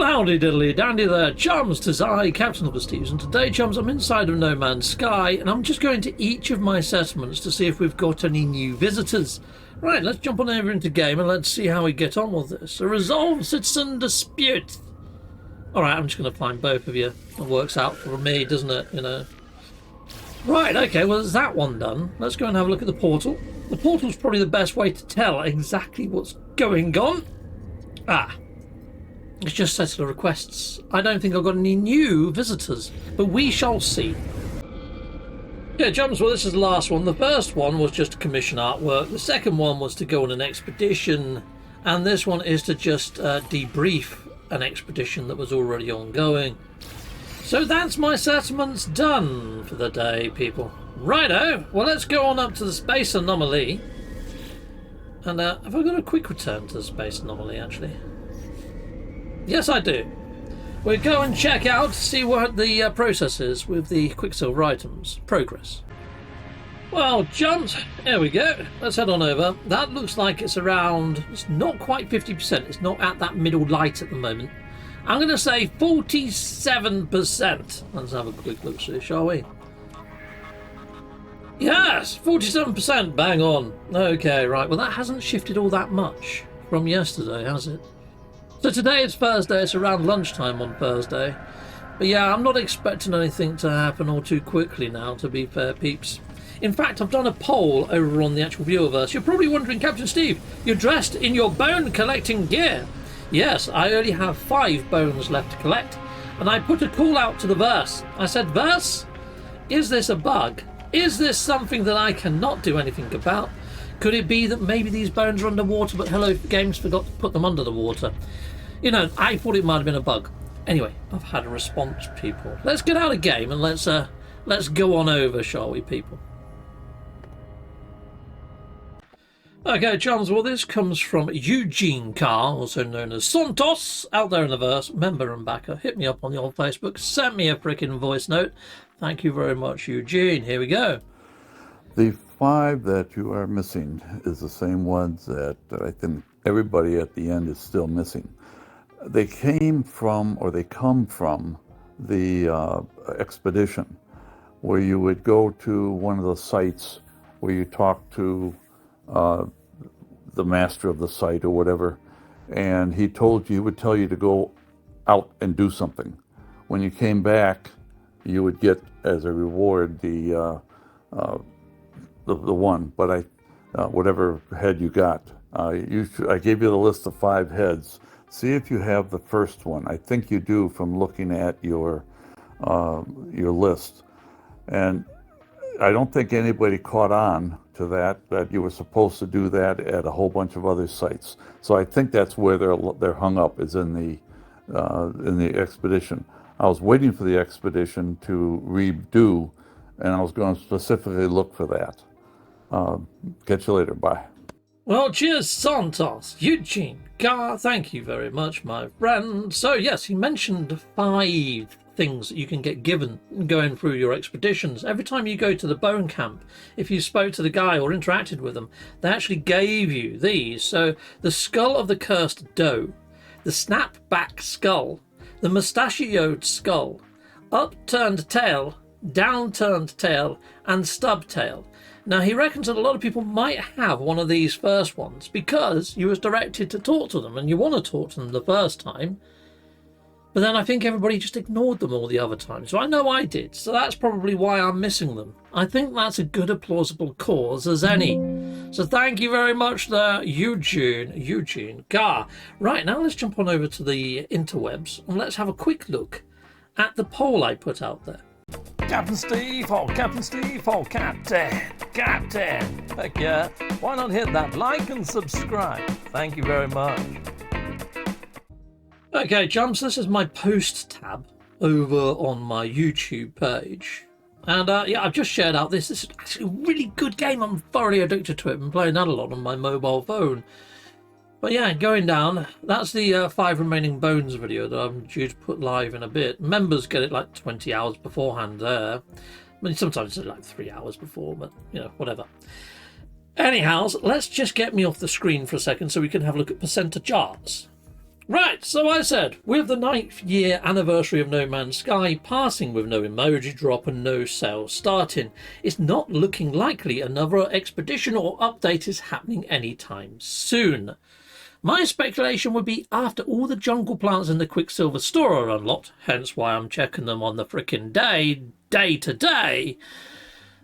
Well, howdy diddly dandy there, chums. 'Tis I, Captain of the Steves, and today, chums, I'm inside of No Man's Sky, and I'm just going to each of my settlements to see if we've got any new visitors. Right, let's jump on over into game and let's see how we get on with this. A resolved citizen dispute. Alright, I'm just going to find both of you. It works out for me, doesn't it, you know? Right, okay, well, there's that one done. Let's go and have a look at the portal. The portal's probably the best way to tell exactly what's going on. Ah. It's just set the requests. I don't think I've got any new visitors, but we shall see. Yeah, chums, well, this is the last one. The first one was just to commission artwork. The second one was to go on an expedition. And this one is to just debrief an expedition that was already ongoing. So that's my settlements done for the day, people. Righto, well, let's go on up to the space anomaly. And have I got a quick return to the space anomaly, actually? Yes, I do. We'll go and check out, see what the process is with the Quicksilver items. Progress. Well, chums, here we go. Let's head on over. That looks like it's around, it's not quite 50%. It's not at that middle light at the moment. I'm going to say 47%. Let's have a quick look see, shall we? Yes, 47%, bang on. Okay, right. Well, that hasn't shifted all that much from yesterday, has it? So today is Thursday, it's around lunchtime on Thursday. But yeah, I'm not expecting anything to happen all too quickly now, to be fair, peeps. In fact, I've done a poll over on the actual viewerverse. You're probably wondering, Captain Steve, you're dressed in your bone collecting gear. Yes, I only have 5 bones left to collect. And I put a call out to the verse. I said, verse, is this a bug? Is this something that I cannot do anything about? Could it be that maybe these bones are underwater, but Hello Games forgot to put them under the water? You know, I thought it might have been a bug. Anyway, I've had a response, people. Let's get out of game and let's go on over, shall we, people? Okay, chums, well, this comes from Eugene Carr, also known as Santos, out there in the verse, member and backer. Hit me up on the old Facebook, send me a frickin' voice note. Thank you very much, Eugene. Here we go. The 5 that you are missing is the same ones that I think everybody at the end is still missing. They came from, or they come from, the expedition, where you would go to one of the sites where you talk to the master of the site or whatever, and he would tell you to go out and do something. When you came back, you would get as a reward the one, but whatever head you got. I gave you the list of 5 heads. See if you have the first one. I think you do from looking at your list. And I don't think anybody caught on to that you were supposed to do that at a whole bunch of other sites. So I think that's where they're hung up, is in the expedition. I was waiting for the expedition to redo, and I was going to specifically look for that. Catch you later. Bye. Well, cheers, Santos. Eugene Carr, thank you very much, my friend. So, yes, he mentioned 5 things that you can get given going through your expeditions. Every time you go to the bone camp, if you spoke to the guy or interacted with them, they actually gave you these. So, the skull of the cursed doe, the snap-back skull, the mustachioed skull, upturned tail, downturned tail, and stub tail. Now, he reckons that a lot of people might have one of these first ones because you was directed to talk to them and you want to talk to them the first time. But then I think everybody just ignored them all the other time. So I know I did. So that's probably why I'm missing them. I think that's a good, a plausible cause as any. So thank you very much there, Eugene Carr. Right, now let's jump on over to the interwebs and let's have a quick look at the poll I put out there. Captain Steve, oh Captain Steve, oh Captain. Heck yeah, why not hit that like and subscribe? Thank you very much. Okay, chums, this is my post tab over on my YouTube page. And yeah, I've just shared out this. This is actually a really good game. I'm thoroughly addicted to it. I've been playing that a lot on my mobile phone. But yeah, going down, that's the 5 remaining bones video that I'm due to put live in a bit. Members get it like 20 hours beforehand there. I mean, sometimes it's like 3 hours before, but, you know, whatever. Anyhow, let's just get me off the screen for a second so we can have a look at percentage charts. Right, so I said, with the 9th year anniversary of No Man's Sky passing with no emoji drop and no sales starting, it's not looking likely another expedition or update is happening anytime soon. My speculation would be after all the jungle plants in the Quicksilver store are unlocked, hence why I'm checking them on the frickin' day to day,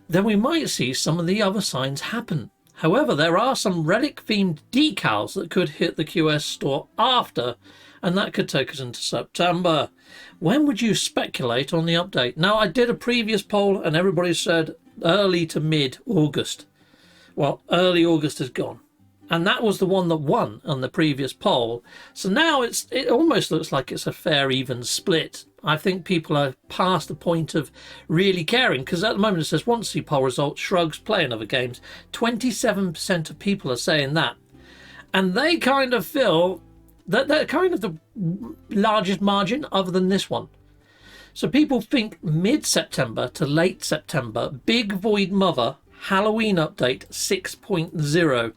then we might see some of the other signs happen. However, there are some relic-themed decals that could hit the QS store after, and that could take us into September. When would you speculate on the update? Now, I did a previous poll, and everybody said early to mid-August. Well, early August is gone. And that was the one that won on the previous poll. So now it almost looks like it's a fair, even split. I think people are past the point of really caring, because at the moment it says, want to see poll results, shrugs, play in other games. 27% of people are saying that. And they kind of feel that they're kind of the largest margin other than this one. So people think mid-September to late September, Big Void Mother, Halloween update 6.0.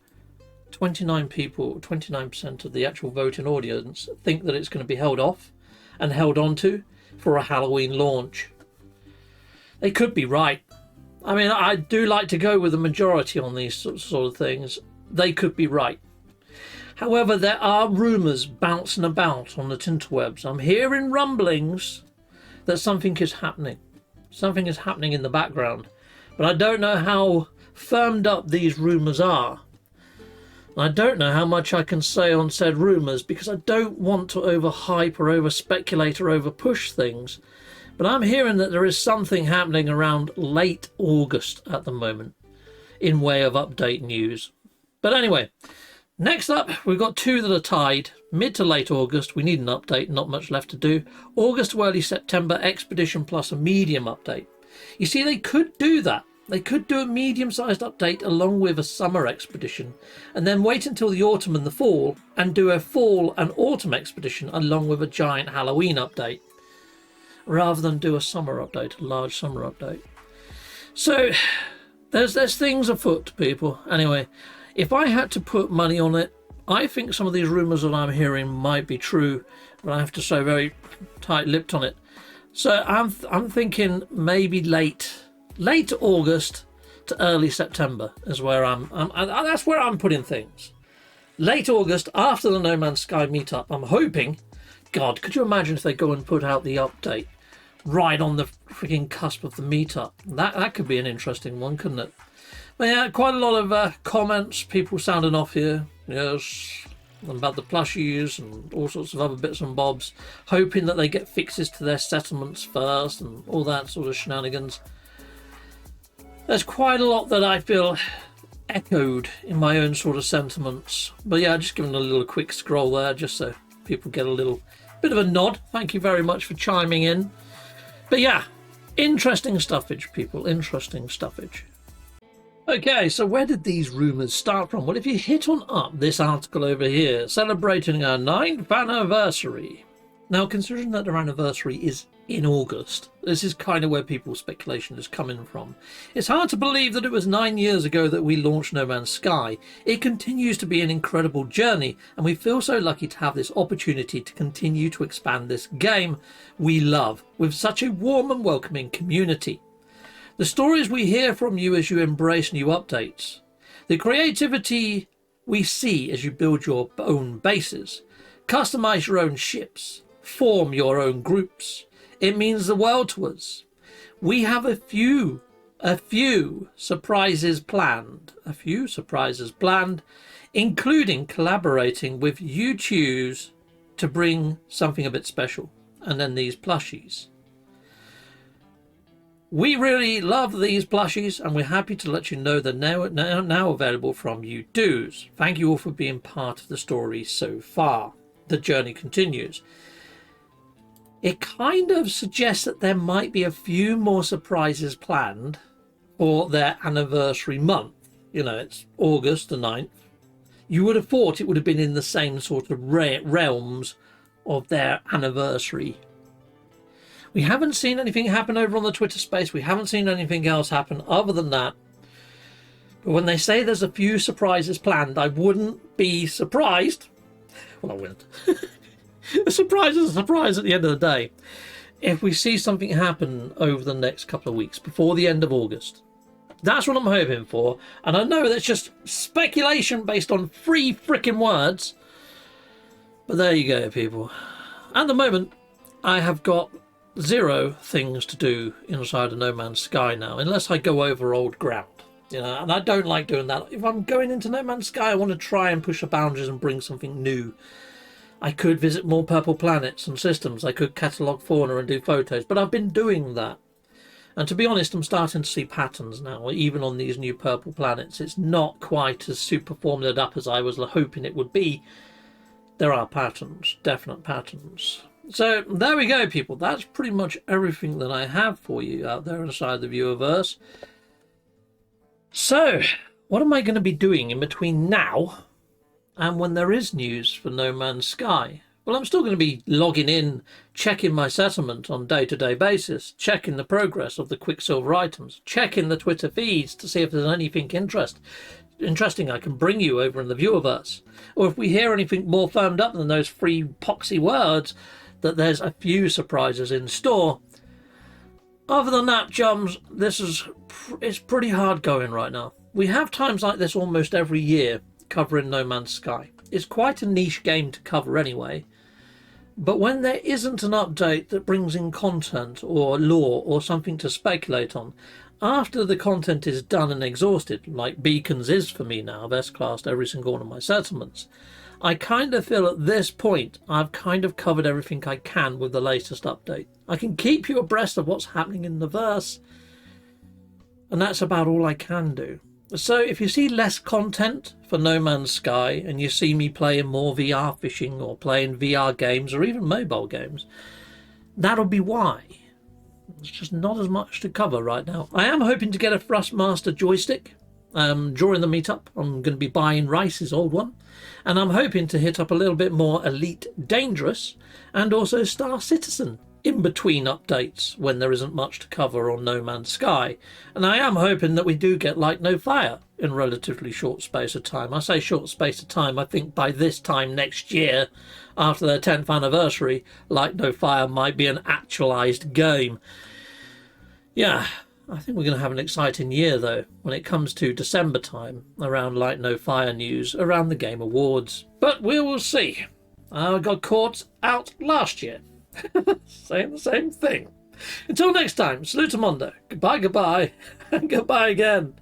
29 people, 29% of the actual voting audience think that it's going to be held off and held on to for a Halloween launch. They could be right. I mean, I do like to go with the majority on these sort of things. They could be right. However, there are rumours bouncing about on the tinterwebs. I'm hearing rumblings that something is happening. Something is happening in the background. But I don't know how firmed up these rumours are. I don't know how much I can say on said rumours because I don't want to overhype or over-speculate or over-push things. But I'm hearing that there is something happening around late August at the moment in way of update news. But anyway, next up, we've got two that are tied. Mid to late August, we need an update, not much left to do. August to early September, Expedition plus a medium update. You see, they could do that. They could do a medium-sized update along with a summer expedition and then wait until the autumn and the fall and do a fall and autumn expedition along with a giant Halloween update rather than do a summer update, a large summer update. So there's things afoot, people. Anyway, if I had to put money on it, I think some of these rumours that I'm hearing might be true, but I have to say very tight-lipped on it. So I'm thinking maybe late August to early September is where that's where I'm putting things. Late August, after the No Man's Sky meetup, I'm hoping. God, could you imagine if they go and put out the update right on the freaking cusp of the meetup? That could be an interesting one, couldn't it? But yeah, quite a lot of comments, people sounding off here. Yes, about the plushies and all sorts of other bits and bobs, hoping that they get fixes to their settlements first and all that sort of shenanigans. There's quite a lot that I feel echoed in my own sort of sentiments. But yeah, just giving a little quick scroll there just so people get a little bit of a nod. Thank you very much for chiming in. But yeah, interesting stuffage, people. Interesting stuffage. Okay, so where did these rumours start from? Well, if you hit on up this article over here, celebrating our 9th anniversary. Now, considering that their anniversary is in August, this is kind of where people's speculation is coming from. It's hard to believe that it was 9 years ago that we launched No Man's Sky. It continues to be an incredible journey, and we feel so lucky to have this opportunity to continue to expand this game we love with such a warm and welcoming community. The stories we hear from you as you embrace new updates, the creativity we see as you build your own bases, customize your own ships, form your own groups. It means the world to us. We have a few surprises planned, including collaborating with you choose to bring something a bit special. And then these plushies. We really love these plushies, and we're happy to let you know they're now available from you do's. Thank you all for being part of the story so far. The journey continues. It kind of suggests that there might be a few more surprises planned for their anniversary month. You know, it's August the 9th. You would have thought it would have been in the same sort of realms of their anniversary. We haven't seen anything happen over on the Twitter space. We haven't seen anything else happen other than that. But when they say there's a few surprises planned, I wouldn't be surprised. Well, I wouldn't. A surprise is a surprise at the end of the day. If we see something happen over the next couple of weeks, before the end of August, that's what I'm hoping for. And I know that's just speculation based on 3 frickin' words. But there you go, people. At the moment, I have got 0 things to do inside of No Man's Sky now, unless I go over old ground. You know, and I don't like doing that. If I'm going into No Man's Sky, I want to try and push the boundaries and bring something new. I could visit more purple planets and systems. I could catalogue fauna and do photos, but I've been doing that. And to be honest, I'm starting to see patterns now, even on these new purple planets. It's not quite as super formulated up as I was hoping it would be. There are patterns, definite patterns. So there we go, people. That's pretty much everything that I have for you out there inside the viewerverse. So, what am I going to be doing in between now and when there is news for No Man's Sky? Well, I'm still going to be logging in, checking my settlement on a day-to-day basis, checking the progress of the Quicksilver items, checking the Twitter feeds to see if there's anything interesting I can bring you over in the viewerverse. Or if we hear anything more firmed up than those 3 poxy words, that there's a few surprises in store. Other than that, chums, it's pretty hard going right now. We have times like this almost every year covering No Man's Sky. It's quite a niche game to cover anyway. But when there isn't an update that brings in content or lore or something to speculate on, after the content is done and exhausted, like Beacons is for me now, I've S-classed every single one of my settlements, I kind of feel at this point I've kind of covered everything I can with the latest update. I can keep you abreast of what's happening in the verse, and that's about all I can do. So if you see less content for No Man's Sky and you see me playing more VR fishing or playing VR games or even mobile games, that'll be why. There's just not as much to cover right now. I am hoping to get a Thrustmaster joystick during the meetup. I'm going to be buying Rice's old one. And I'm hoping to hit up a little bit more Elite Dangerous and also Star Citizen in between updates when there isn't much to cover on No Man's Sky. And I am hoping that we do get Light No Fire in relatively short space of time. I say short space of time, I think by this time next year, after their 10th anniversary, Light No Fire might be an actualised game. Yeah, I think we're going to have an exciting year though when it comes to December time around Light No Fire news, around the Game Awards. But we will see. I got caught out last year. Saying the same thing. Until next time, salute Mondo. Goodbye, goodbye, and goodbye again.